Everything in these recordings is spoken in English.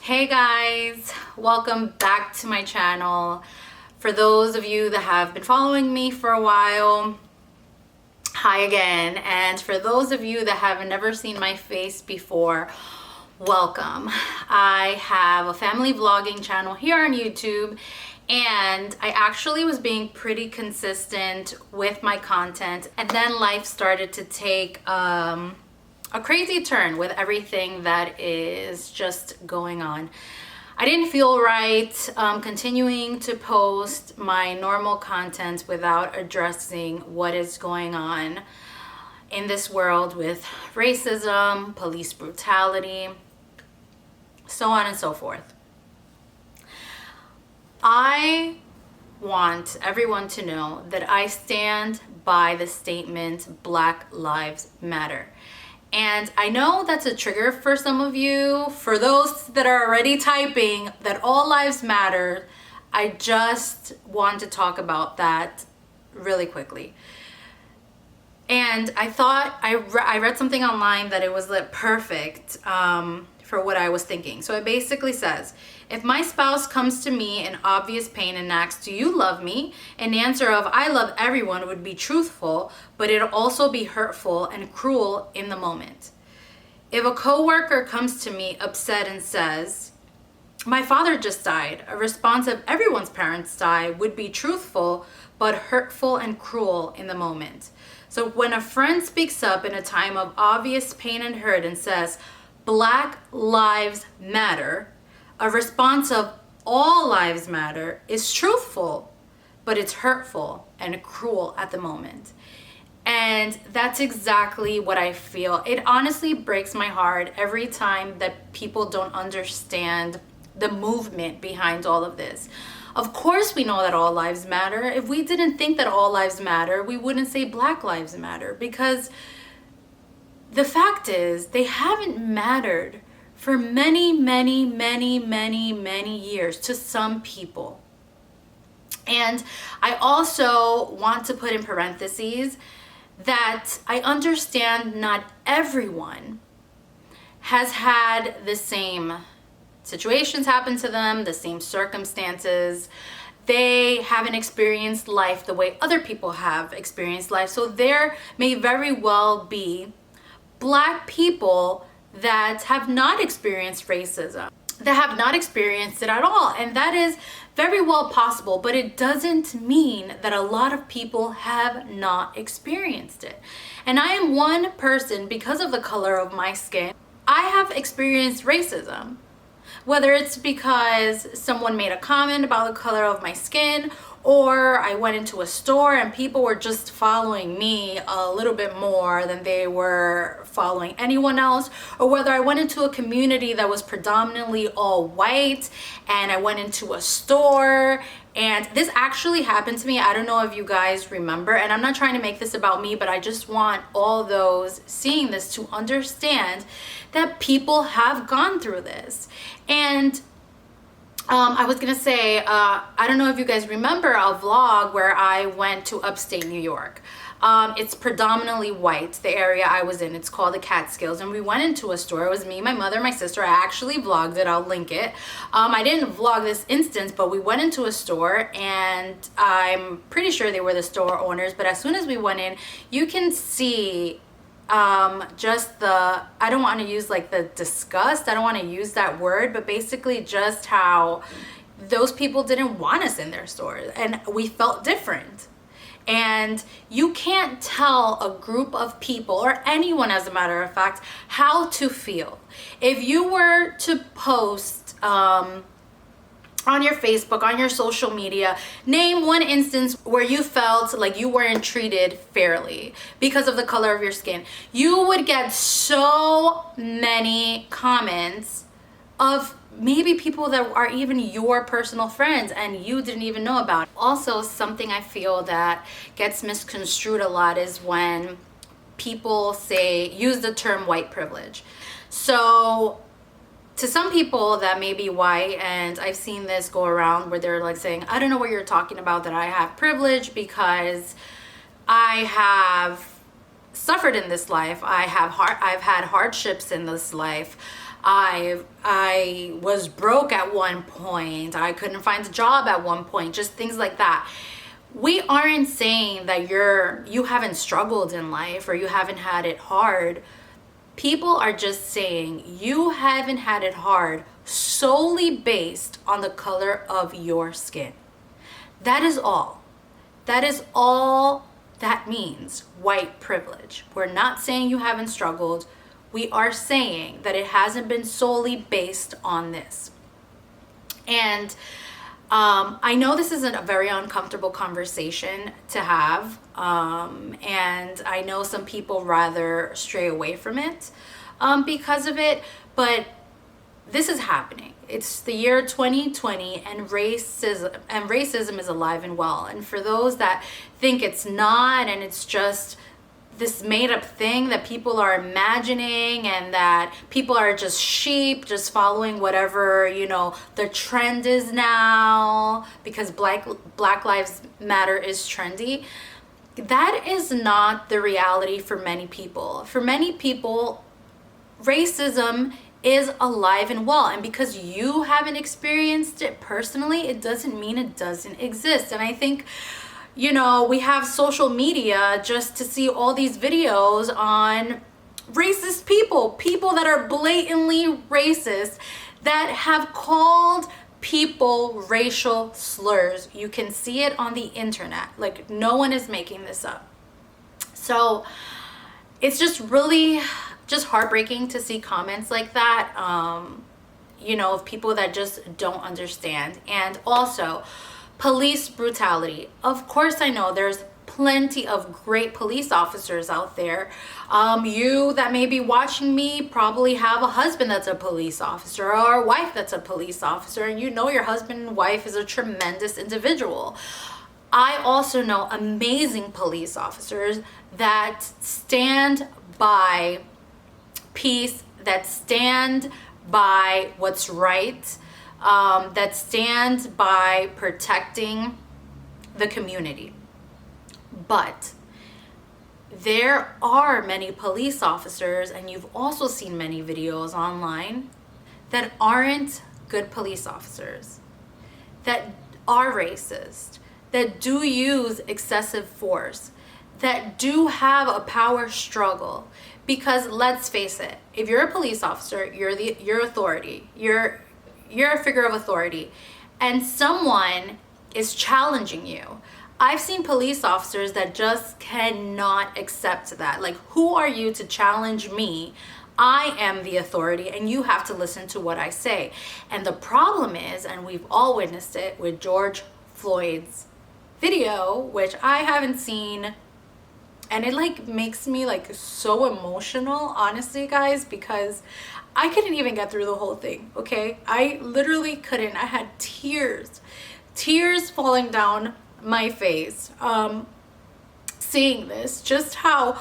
Hey guys, welcome back to my channel. For those of you that have been following me for a while, hi again. And for those of you that have never seen my face before, welcome. I have a family vlogging channel here on YouTube, and I actually was being pretty consistent with my content, and then life started to take a crazy turn with everything that is just going on. I didn't feel right continuing to post my normal content without addressing what is going on in this world with racism, police brutality, so on and so forth. I want everyone to know that I stand by the statement Black Lives Matter. And I know that's a trigger for some of you. For those that are already typing that all lives matter, I just want to talk about that really quickly. And I thought, I read something online that it was perfect for what I was thinking. So it basically says, if my spouse comes to me in obvious pain and asks, do you love me? An answer of, I love everyone would be truthful, but it'll also be hurtful and cruel in the moment. If a coworker comes to me upset and says, my father just died, a response of everyone's parents die would be truthful, but hurtful and cruel in the moment. So when a friend speaks up in a time of obvious pain and hurt and says, Black Lives Matter, a response of all lives matter is truthful, but it's hurtful and cruel at the moment. And that's exactly what I feel. It honestly breaks my heart every time that people don't understand the movement behind all of this. Of course we know that all lives matter. If we didn't think that all lives matter, we wouldn't say Black Lives Matter, because the fact is they haven't mattered for many years to some people. And I also want to put in parentheses that I understand not everyone has had the same situations happen to them, the same circumstances. They haven't experienced life the way other people have experienced life. So there may very well be Black people that have not experienced racism, that have not experienced it at all. And that is very well possible, but it doesn't mean that a lot of people have not experienced it. And I am one person, because of the color of my skin, I have experienced racism. Whether it's because someone made a comment about the color of my skin, or I went into a store and people were just following me a little bit more than they were following anyone else, or whether I went into a community that was predominantly all white and I went into a store. And this actually happened to me. I don't know if you guys remember, and I'm not trying to make this about me, but I just want all those seeing this to understand that people have gone through this. And I was gonna say, I don't know if you guys remember a vlog where I went to upstate New York. It's predominantly white, the area I was in. It's called the Catskills, and we went into a store. It was me, my mother, my sister. I actually vlogged it. I'll link it. I didn't vlog this instance, but we went into a store, and I'm pretty sure they were the store owners. But as soon as we went in, you can see just the, I don't want to use like the disgust, I don't want to use that word, but basically just how those people didn't want us in their stores, and we felt different. And you can't tell a group of people, or anyone as a matter of fact, how to feel. If you were to post on your Facebook, on your social media, name one instance where you felt like you weren't treated fairly because of the color of your skin, you would get so many comments of maybe people that are even your personal friends and you didn't even know about. Also, something I feel that gets misconstrued a lot is when people use the term white privilege. So to some people that may be white, and I've seen this go around where they're like saying, I don't know what you're talking about, that I have privilege because I have suffered in this life. I've had hardships in this life. I was broke at one point. I couldn't find a job at one point. Just things like that. We aren't saying that you haven't struggled in life or you haven't had it hard. People are just saying you haven't had it hard solely based on the color of your skin. That is all. That is all that means, white privilege. We're not saying you haven't struggled. We are saying that it hasn't been solely based on this. And I know this isn't a very uncomfortable conversation to have, and I know some people rather stray away from it because of it, but this is happening. It's the year 2020, and racism is alive and well. And for those that think it's not, and it's just this made up thing that people are imagining, and that people are just sheep, just following whatever, the trend is now because Black Lives Matter is trendy. That is not the reality for many people. For many people, racism is alive and well. And because you haven't experienced it personally, it doesn't mean it doesn't exist. And I think we have social media just to see all these videos on racist people that are blatantly racist, that have called people racial slurs. You can see it on the internet. Like, no one is making this up. So it's just really just heartbreaking to see comments like that, of people that just don't understand. And also, police brutality. Of course, I know there's plenty of great police officers out there. You that may be watching me probably have a husband that's a police officer or a wife that's a police officer, and your husband and wife is a tremendous individual. I also know amazing police officers that stand by peace, that stand by what's right, that stand by protecting the community. But there are many police officers, and you've also seen many videos online, that aren't good police officers, that are racist, that do use excessive force, that do have a power struggle. Because let's face it, if you're a police officer, you're authority. You're a figure of authority, and someone is challenging you. I've seen police officers that just cannot accept that. Like, who are you to challenge me? I am the authority, and you have to listen to what I say. And the problem is, and we've all witnessed it with George Floyd's video, which I haven't seen, and it makes me so emotional, honestly, guys, because I couldn't even get through the whole thing, okay? I literally couldn't. I had tears falling down my face, seeing this, just how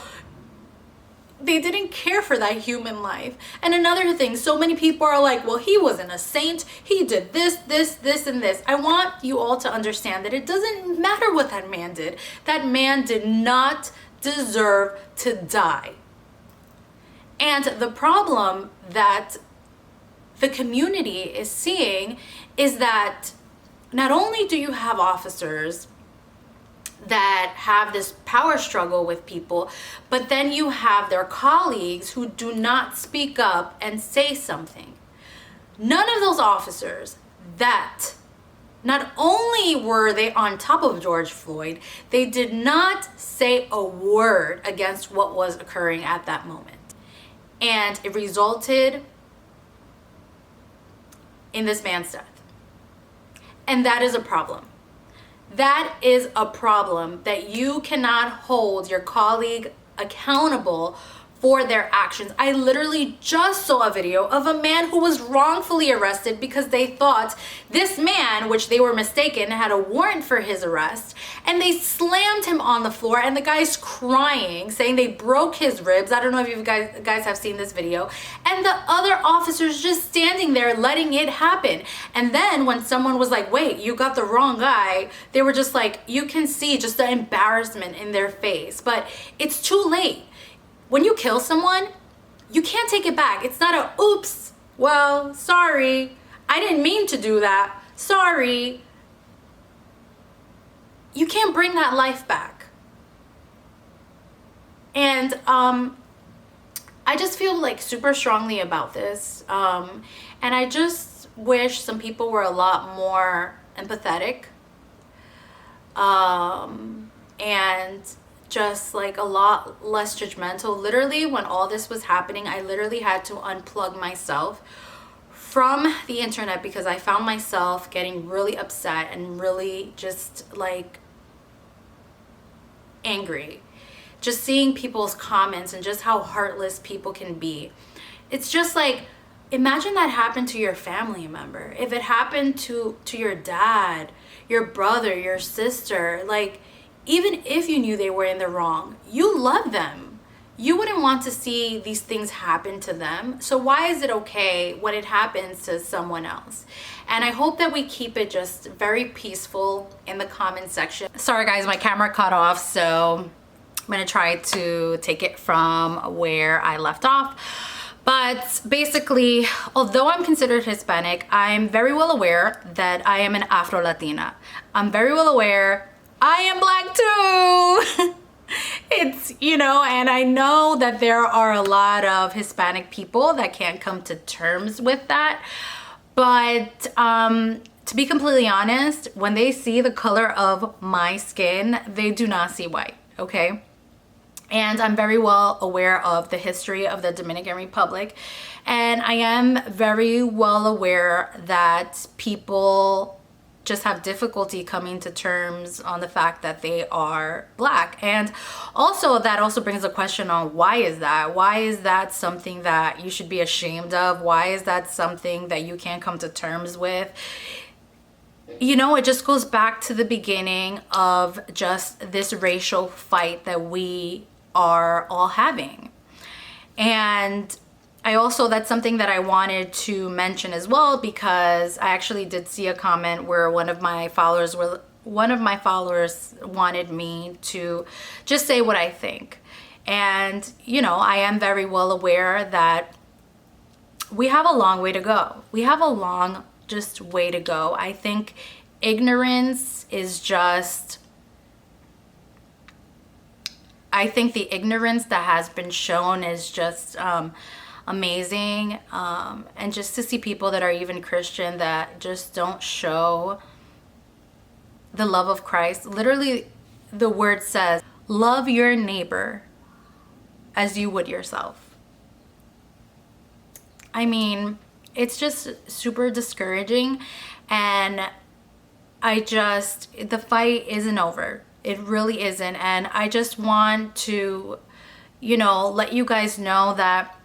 they didn't care for that human life. And another thing, so many people are like, well, he wasn't a saint. He did this, and this. I want you all to understand that it doesn't matter what that man did. That man did not deserve to die. And the problem that the community is seeing is that not only do you have officers that have this power struggle with people, but then you have their colleagues who do not speak up and say something. None of those officers that not only were they on top of George Floyd, they did not say a word against what was occurring at that moment. And it resulted in this man's death. And that is a problem. That is a problem, that you cannot hold your colleague accountable for their actions. I literally just saw a video of a man who was wrongfully arrested because they thought this man, which they were mistaken, had a warrant for his arrest, and they slammed him on the floor, and the guy's crying, saying they broke his ribs. I don't know if you guys have seen this video. And the other officers just standing there letting it happen. And then when someone was like, wait, you got the wrong guy, they were just like, you can see just the embarrassment in their face. But it's too late. When you kill someone, you can't take it back. It's not a oops, Well, sorry, I didn't mean to do that. Sorry. You can't bring that life back. And I just feel like super strongly about this. And I just wish some people were a lot more empathetic. And just like a lot less judgmental. Literally, when all this was happening, I literally had to unplug myself from the internet because I found myself getting really upset and really just like angry. Just seeing people's comments and just how heartless people can be. It's just like, imagine that happened to your family member. If it happened to your dad, your brother, your sister, like, even if you knew they were in the wrong, you love them. You wouldn't want to see these things happen to them. So why is it okay when it happens to someone else? And I hope that we keep it just very peaceful in the comment section. Sorry guys, my camera cut off, so I'm gonna try to take it from where I left off. But basically, although I'm considered Hispanic, I'm very well aware that I am an Afro-Latina. I'm very well aware I am black too. It's, you know, and I know that there are a lot of Hispanic people that can't come to terms with that. But to be completely honest, when they see the color of my skin, they do not see white, okay? And I'm very well aware of the history of the Dominican Republic. And I am very well aware that people just have difficulty coming to terms on the fact that they are black. And also that also brings a question on why is that? Why is that something that you should be ashamed of? Why is that something that you can't come to terms with? You know, it just goes back to the beginning of just this racial fight that we are all having. And I also, that's something that I wanted to mention as well, because I actually did see a comment where one of my followers wanted me to just say what I think. And, you know, I am very well aware that we have a long way to go. We have a long just way to go. I think ignorance is just, I think the ignorance that has been shown is just amazing. And just to see people that are even Christian that just don't show the love of Christ. Literally, the word says, love your neighbor as you would yourself. I mean, it's just super discouraging. And the fight isn't over. It really isn't. And I just want to, you know, let you guys know that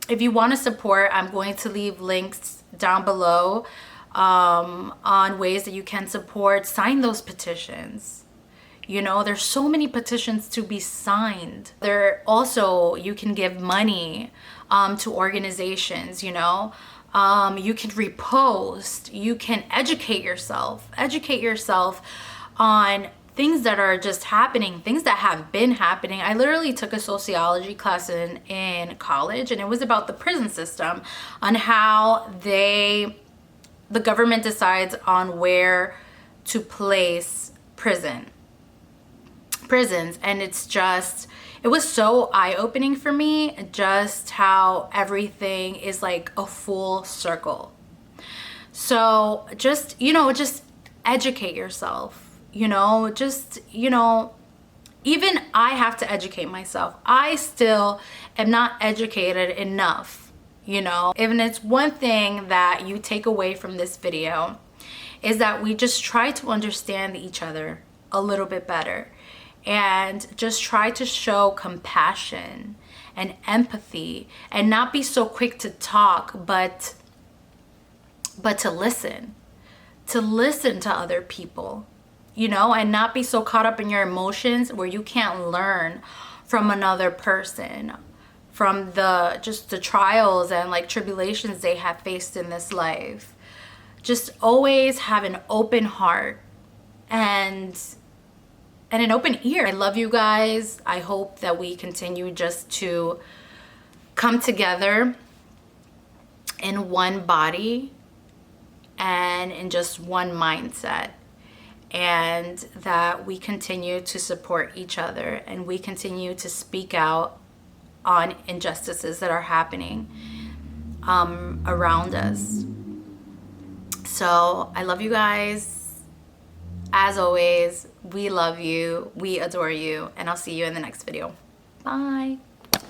if you want to support, I'm going to leave links down below on ways that you can support. Sign those petitions. You know, there's so many petitions to be signed. There also, you can give money to organizations, you know. You can repost. You can educate yourself. Educate yourself on things that are just happening, things that have been happening. I literally took a sociology class in college, and it was about the prison system, on how the government decides on where to place prisons. And it's just, it was so eye-opening for me, just how everything is like a full circle. So just, you know, just educate yourself. You know, just, you know, even I have to educate myself. I still am not educated enough, you know. Even it's one thing that you take away from this video is that we just try to understand each other a little bit better and just try to show compassion and empathy and not be so quick to talk, but to listen to other people. You know, and not be so caught up in your emotions where you can't learn from another person, from the trials and like tribulations they have faced in this life. Just always have an open heart and an open ear. I love you guys. I hope that we continue just to come together in one body and in just one mindset, and that we continue to support each other and we continue to speak out on injustices that are happening around us. So I love you guys. As always, we love you, we adore you, and I'll see you in the next video. Bye.